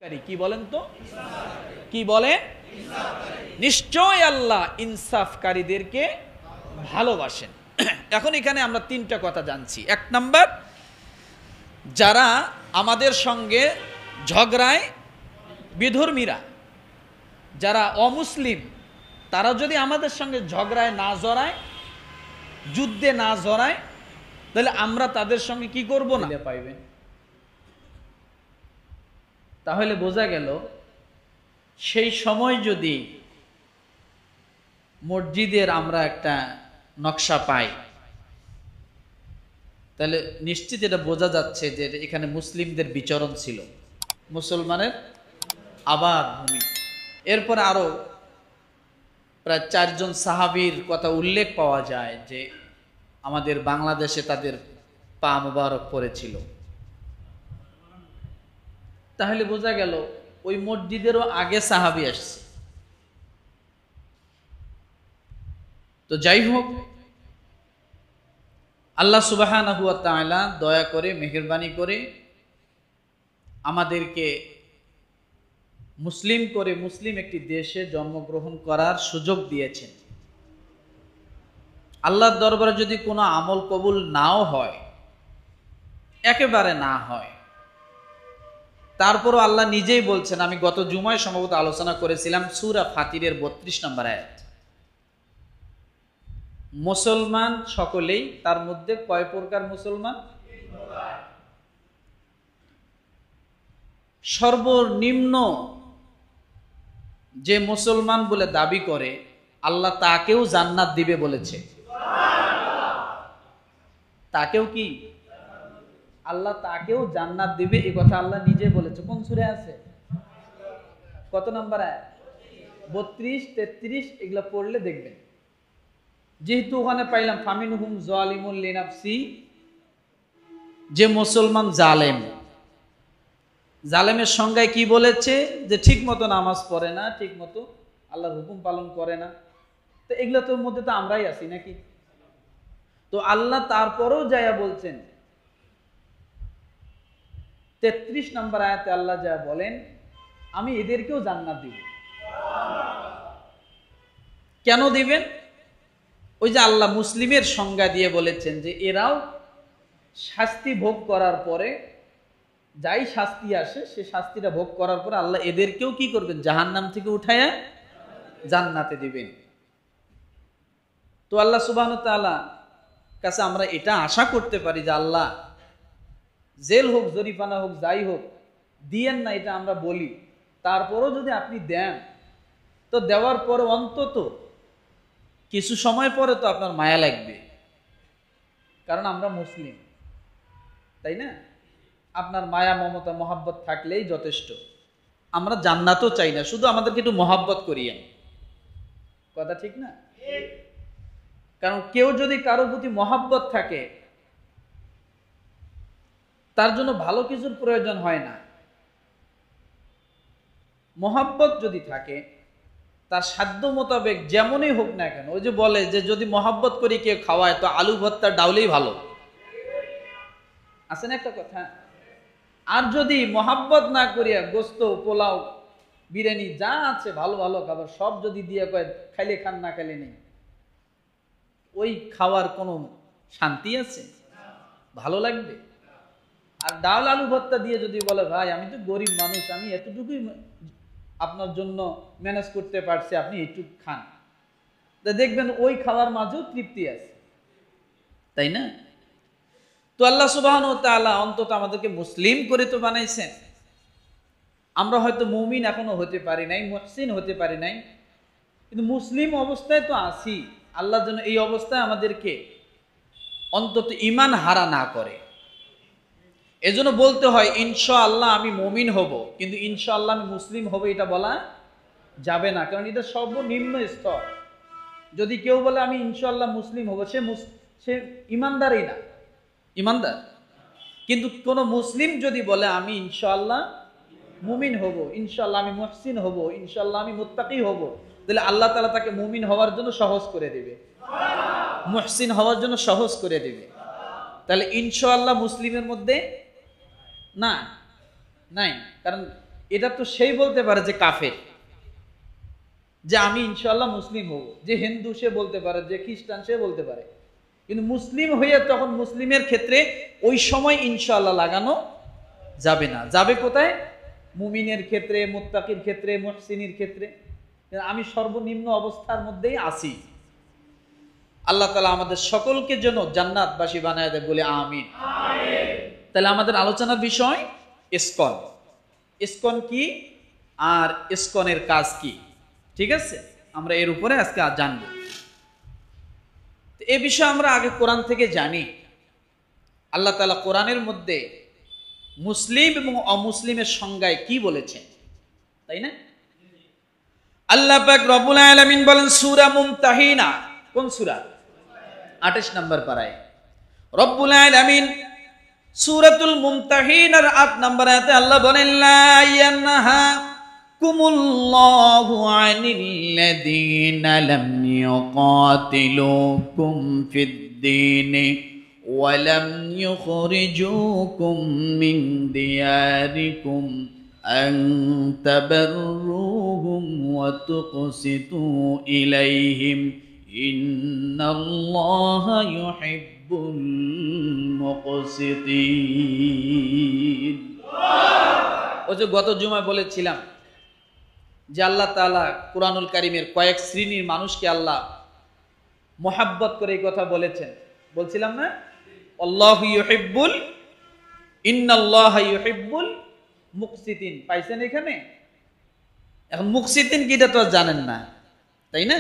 কি বলেন তো, কি বলেন? নিশ্চয় আল্লাহ ইনসাফকারীদেরকে ভালোবাসেন। এখন এখানে আমরা তিনটা কথা জানছি। এক নাম্বার, যারা আমাদের সঙ্গে ঝগড়ায় বিধর্মীরা, যারা অমুসলিম, তারা যদি আমাদের সঙ্গে ঝগড়ায় না জড়ায়, যুদ্ধে না জড়ায়, তাহলে আমরা তাদের সঙ্গে কি করব না পাইবেন। তাহলে বোঝা গেল সেই সময় যদি মসজিদের আমরা একটা নকশা পাই, তাহলে নিশ্চিত এটা বোঝা যাচ্ছে যে এখানে মুসলিমদের বিচরণ ছিল, মুসলমানের আবাদ ভূমি। এরপর আরো প্রায় 4 জন সাহাবীর কথা উল্লেখ পাওয়া যায় যে আমাদের বাংলাদেশে তাদের পা মুবারক পড়েছিল। তাহলে বোঝা গেল ওই মসজিদেরও আগে সাহাবী আসছে। তো যাই হোক, আল্লাহ সুবহানাহু ওয়া তাআলা দয়া করে, মেহেরবানি করে আমাদেরকে মুসলিম করে মুসলিম একটি দেশে জন্মগ্রহণ করার সুযোগ দিয়েছেন। আল্লাহর দরবারে যদি কোনো আমল কবুল নাও হয়, একেবারে না হয়, তারপরও আল্লাহ নিজেই বলছেন, আমি গত জুমায় সম্ভবত আলোচনা করেছিলাম সূরা ফাতিরের 32 নম্বর আয়াত, মুসলমান সকলেই, তার মধ্যে কয় প্রকার মুসলমান? সর্বনিম্ন যে মুসলমান বলে দাবি করে, আল্লাহ তাকেও জান্নাত দিবে বলেছে। তাকেও কি? আল্লাহ তাকেও জান্নাত দিবে, এই কথা আল্লাহ নিজে বলেছে। কোন সূরা আছে? কত নম্বর আয়াত? 32, 33 এগুলা পড়লে দেখবেন। যেহেতু ওখানে পাইলাম ফামিনহুম যালিমুন লিনাফসি, যে মুসলমান জালেম, জালেমের সংজ্ঞায় কি বলেছে? যে ঠিক মতো নামাজ পড়ে না, ঠিক মতো আল্লাহর হুকুম পালন করে না। তো এগুলো তোর মধ্যে তো আমরাই আছি নাকি? তো আল্লাহ তারপরেও যায়া বলছেন 33 নম্বর আয়াতে আল্লাহ যা বলেন, আমি এদেরকেও জান্নাত দিব। কেন দিবেন? ওই যে আল্লাহ মুসলিমের সংজ্ঞা দিয়ে বলেছেন যে এরাও শাস্তি ভোগ করার পরে, যাই শাস্তি আসে সে শাস্তিটা ভোগ করার পরে আল্লাহ এদেরকেও কি করবেন? জাহান্নাম থেকে উঠায়া জান্নাতে দিবেন। তো আল্লাহ সুবহানাহু ওয়া তাআলা কাছে আমরা এটা আশা করতে পারি যে আল্লাহ জেল হোক, জরিফানা হোক, যাই হোক, দিয়েন না, এটা আমরা বলি। তারপরও যদি আপনি দেন, তো দেওয়ার পরে অন্তত কিছু সময় পরে তো আপনার মায়া লাগবে, কারণ আমরা মুসলিম, তাই না? আপনার মায়া, মমতা, মহাব্বত থাকলেই যথেষ্ট। আমরা জান্নাতও চাই না, শুধু আমাদেরকে একটু মহাব্বত করিয়েন। কথা ঠিক না? কারণ কেউ যদি কারোর প্রতি মহাব্বত থাকে, তার জন্য ভালো কিছুর প্রয়োজন হয় না। মহাব্বত যদি থাকে, তার সাধ্য মোতাবেক যেমনই হোক না কেন, ওই যে বলে যে যদি মহাব্বত করি কেউ খাওয়ায়, তো আলু ভর্তা ডাউলেই ভালো, আছে না একটা কথা? আর যদি মহাব্বত না করিয়া গোস্ত, পোলাও, বিরিয়ানি যা আছে ভালো ভালো খাবার সব যদি দিয়ে কয় খাইলে খান, না খাইলে নেই, ওই খাওয়ার কোনো শান্তি আছে? ভালো লাগবে? আর ডাল আলু ভর্তা দিয়ে যদি বলে ভাই আমি তো গরিব মানুষ, আমি এতটুকুই আপনার জন্য ম্যানেজ করতে পারছি, আপনি একটু খান, দেখবেন ওই খাওয়ার মাঝেও তৃপ্তি আছে, তাই না? তো আল্লাহ সুবহানাহু ওয়া তাআলা অন্তত আমাদেরকে মুসলিম করে তো বানাইছেন। আমরা হয়তো মুমিন এখনো হতে পারি নাই, মুহসিন হতে পারি নাই, কিন্তু মুসলিম অবস্থায় তো আছি। আল্লাহ যেন এই অবস্থায় আমাদেরকে অন্তত ঈমান হারা না করে। এজন্য বলতে হয় ইনশাআল্লাহ আমি মুমিন হব, কিন্তু ইনশাআল্লাহ আমি মুসলিম হব এটা বলা যাবে না, কারণ এটা সর্বনিম্ন স্তর। যদি কেউ বলে আমি ইনশাআল্লাহ মুসলিম হব, সে ইমানদারই না, ইমানদার। কিন্তু কোন মুসলিম যদি বলে আমি ইনশাআল্লাহ মুমিন হব, ইনশাআল্লাহ আমি মুহসিন হব, ইনশাআল্লাহ আমি মুত্তাকি হব, তাহলে আল্লাহ তাআলা তাকে মুমিন হওয়ার জন্য সহজ করে দেবে, মুহসিন হওয়ার জন্য সহজ করে দেবে। তাহলে ইনশাআল্লাহ মুসলিমের মধ্যে না নাই, কারণ এটা তো সেই বলতে পারে যে কাফের, যে আমি ইনশাআল্লাহ মুসলিম হব। যে হিন্দু সে বলতে পারে, যে খ্রিস্টান সে বলতে পারে, কিন্তু মুসলিম হয়ে তখন মুসলিমের ক্ষেত্রে ওই সময় ইনশাআল্লাহ লাগানো যাবে না। যাবে কোথায়? মুমিনের ক্ষেত্রে, মুত্তাকির ক্ষেত্রে, মুহসিনের ক্ষেত্রে। আমি সর্বনিম্ন অবস্থার মধ্যেই আছি। আল্লাহ তাআলা আমাদের সকলকে যেন জান্নাতবাসী বানায় দেয়, বলে আমিন। তাহলে আমাদের আলোচনার বিষয় ইসকন। ইসকন কি আর ইসকনের কাজ কি, ঠিক আছে? আমরা এর উপরে আজকে জানবো। এ বিষয়ে আমরা আগে কোরআন থেকে জানি। আল্লাহ তাআলা কোরআনের মধ্যে মুসলিম এবং অমুসলিমের সংজ্ঞায় কি বলেছেন, তাই না? আল্লাহ পাক রব্বুল আলামিন বলেন সূরা মুমতাহিনা, কোন সূরা? 28 নম্বর পারায় রব্বুল আলামিন সূরাতুল মুমতাহিনার 8 নম্বর আয়াতে আল্লাহ বলেন লা ইয়ানহাকুমুল্লাহু আনিল্লাযীনা লাম ইউকাতিলুকুম ফিদ-দীনি ওয়া লাম ইউখরিজুকুম মিন দিয়ারিকুম আন তাবাররুহুম ওয়া তুকসিতু ইলাইহিম ইন্নাল্লাহা ইউহিব্বুল মুকসিতিন। ওই যে গত জুমায় বলেছিলাম যে আল্লাহ তাআলা কুরআনুল কারীমের কয়েক শ্রেণীর মানুষকে আল্লাহ মোহাব্বত করে এই কথা বলেছেন, বলছিলাম না? আল্লাহু ইউহিব্বুল, ইন্নাল্লাহা ইউহিব্বুল মুকসিতিন। পাইছেন এখানে? এখন মুকসিতিন কি এটা তো জানেন না, তাই না?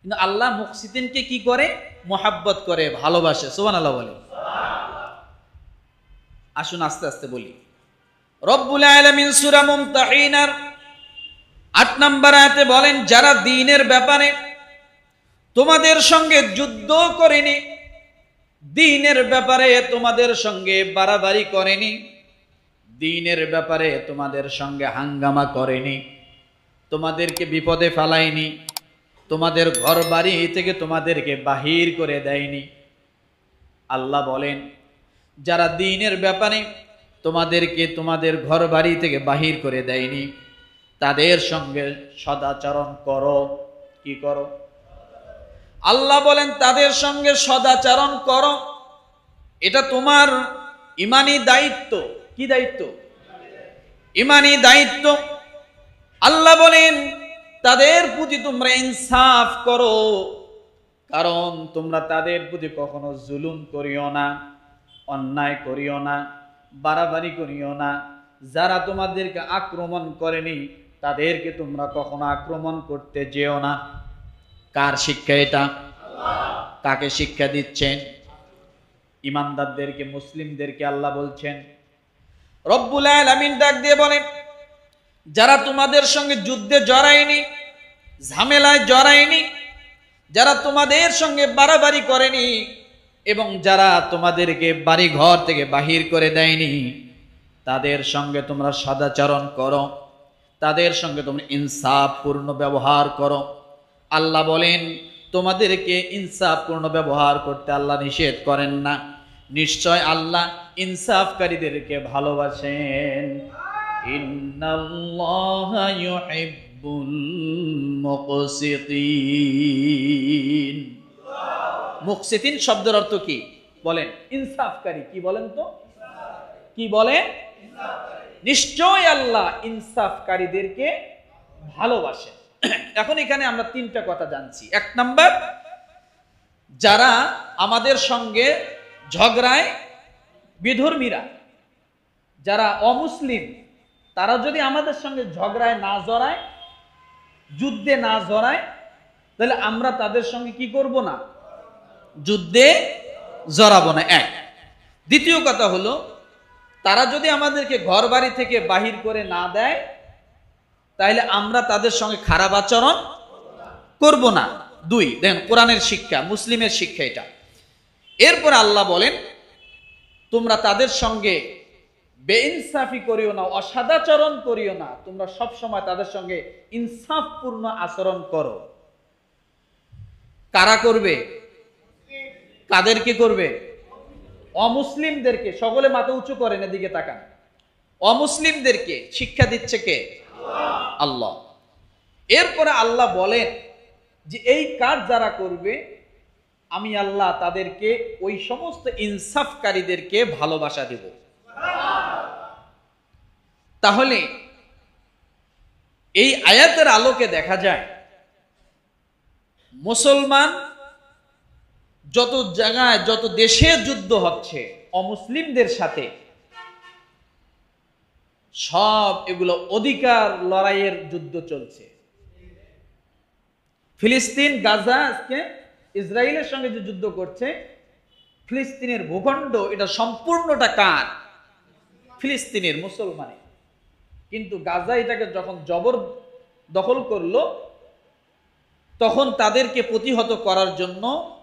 কিন্তু আল্লাহ মুকসিতিনকে কি করে? মোহাব্বত করে, ভালোবাসে। সুবহানাল্লাহ বলে। আসুন আস্তে আস্তে বলি। রব্বুল আলামিন সূরা মুমতাহিনার 8 নম্বর আয়াতে বলেন যারা দ্বীনের ব্যাপারে তোমাদের সঙ্গে যুদ্ধ করেনি, দ্বীনের ব্যাপারে তোমাদের সঙ্গে বাড়াবাড়ি করেনি, দ্বীনের ব্যাপারে তোমাদের সঙ্গে হাঙ্গামা করেনি, তোমাদেরকে বিপদে ফেলায়নি, তোমাদের ঘর বাড়ি থেকে তোমাদেরকে বাহির করে দেয়নি। আল্লাহ বলেন যারা দ্বীনের ব্যাপারে তোমাদেরকে তোমাদের ঘর বাড়ি থেকে বাহির করে দেয়নি, তাদের সঙ্গে সদাচরণ করো। কি করো? আল্লাহ বলেন তাদের সঙ্গে সদাচরণ করো। এটা তোমার ঈমানি দায়িত্ব। কি দায়িত্ব? ঈমানি দায়িত্ব। আল্লাহ বলেন তাদের প্রতি তোমরা ইনসাফ করো, কারণ তোমরা তাদের প্রতি কখনো জুলুম করিও না, অন্যায় করিও না, বাড়াবাড়ি করিও না। যারা তোমাদেরকে আক্রমণ করেনি তাদেরকে তোমরা কখনো আক্রমণ করতে যেও না। কার শিক্ষা এটা? কাকে শিক্ষা দিচ্ছেন? ঈমানদারদেরকে, মুসলিমদেরকে আল্লাহ বলছেন। রব্বুল আলামিন ডাক দিয়ে বলেন যারা তোমাদের সঙ্গে যুদ্ধে জড়ায়নি, ঝামেলায় জড়ায়নি, যারা তোমাদের সঙ্গে বাড়াবাড়ি করেনি এবং যারা তোমাদেরকে বাড়ি ঘর থেকে বাহির করে দেয়নি, তাদের সঙ্গে তোমরা সদাচরণ করো, তাদের সঙ্গে তোমরা ইনসাফপূর্ণ ব্যবহার করো। আল্লাহ বলেন তোমাদেরকে ইনসাফপূর্ণ ব্যবহার করতে আল্লাহ নিষেধ করেন না। নিশ্চয় আল্লাহ ইনসাফকারীদেরকে ভালোবাসেন। ইন্নাল্লাহা ইউহিব্বুল মুকসিতিন। মুকসিতিন শব্দের অর্থ কি বলেন? ইনসাফকারী। কি বলেন তো? কি বলেন? নিশ্চয় আল্লাহ ইনসাফকারীদেরকে ভালোবাসেন। এখন এখানে আমরা 3টা কথা জানছি। 1 নাম্বার, যারা আমাদের সঙ্গে ঝগড়ায়, বিধর্মীরা, যারা অমুসলিম, তারা যদি আমাদের সঙ্গে ঝগড়ায় না জড়ায়, যুদ্ধে না জড়ায়, তাহলে আমরা তাদের সঙ্গে কি করব না? যুদ্ধে জড়াবো না। 1। দ্বিতীয় কথা হলো তারা যদি আমাদেরকে ঘর বাড়ি থেকে বাহির করে না দেয়, তাহলে আমরা তাদের সঙ্গে খারাপ আচরণ করব না। 2। দেখেন কোরআনের শিক্ষা, মুসলিমের শিক্ষা এটা। এরপর আল্লাহ বলেন তোমরা তাদের সঙ্গে বেইনসাফি করিও না, অসদাচরণ করিও না, তোমরা সব সময় তাদের সঙ্গে ইনসাফপূর্ণ আচরণ করো। কারা করবে? কাদেরকে করবে? অমুসলিমদেরকে। সকলে মাথা উঁচু করেন, এদিকে তাকান। অমুসলিমদেরকে শিক্ষা দিচ্ছে কে? আল্লাহ। এরপরে আল্লাহ বলেন যে এই কাজ যারা করবে আমি আল্লাহ তাদেরকে ওই সমস্ত ইনসাফকারীদেরকে ভালোবাসা দেব। তাহলে এই আয়াতের আলোকে দেখা যায় মুসলমান যত জায়গায় যত দেশে যুদ্ধ হচ্ছে অমুসলিমদের সাথে, সব এগুলো অধিকার লড়াইয়ের যুদ্ধ চলছে। ফিলিস্তিন, গাজা আজকে ইসরায়েলের সঙ্গে যে যুদ্ধ করছে, ফিলিস্তিনের ভূখণ্ড এটা সম্পূর্ণটা কার? ফিলিস্তিনের, মুসলমানের। কিন্তু গাজা এটাকে যখন জবর দখল করলো তখন তাদেরকে প্রতিহত করার জন্য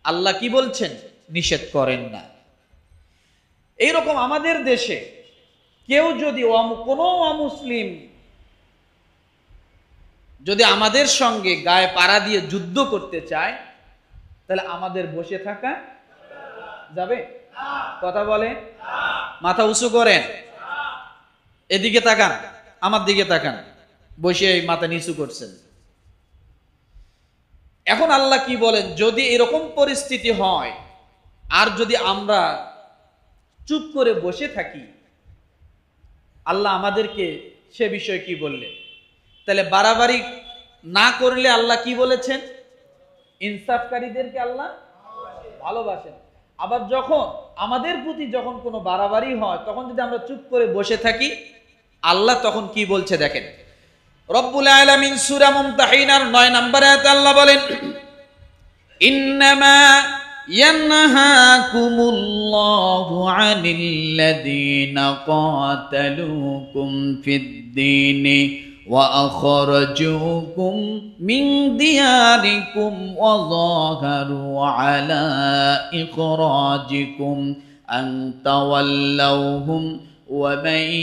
আল্লাহ কি বলছেন? নিষেধ করেন না। এইরকম আমাদের দেশে কেউ যদি কোনো অমুসলিম যদি আমাদের সঙ্গে গায়ে পাড়া দিয়ে যুদ্ধ করতে চায় তাহলে আমাদের বসে থাকা যাবে? কথা বলে, মাথা উঁচু করেন, এদিকে তাকান, আমার দিকে তাকান, বসে মাথা নিচু করছেন। এখন আল্লাহ কি বলেন? যদি এরকম পরিস্থিতি হয় আর যদি আমরা চুপ করে বসে থাকি, আল্লাহ আমাদেরকে সে বিষয়ে কি বললেন? তাহলে বাড়াবাড়ি না করলে আল্লাহ কি বলেছেন? ইনসাফকারীদেরকে আল্লাহ ভালোবাসেন। আবার যখন আমাদের প্রতি যখন কোনো বাড়াবাড়ি হয় তখন যদি আমরা চুপ করে বসে থাকি, আল্লাহ তখন কি বলছে দেখেন। রব্বুল আলামিন সূরা মুমতাহিনার 9 নম্বর আয়াতে আল্লাহ বলেন, ইন্নামা ইয়ানহাকুমুল্লাহু আনিল্লাযীনা ক্বাতালুকুম ফিদ-দীনি ওয়া আখরাজুকুম মিন দিয়ারিকুম ওয়া যাহারু আলা ইখরাজিকুম আন তাওয়াল্লাউহুম ওয়া মান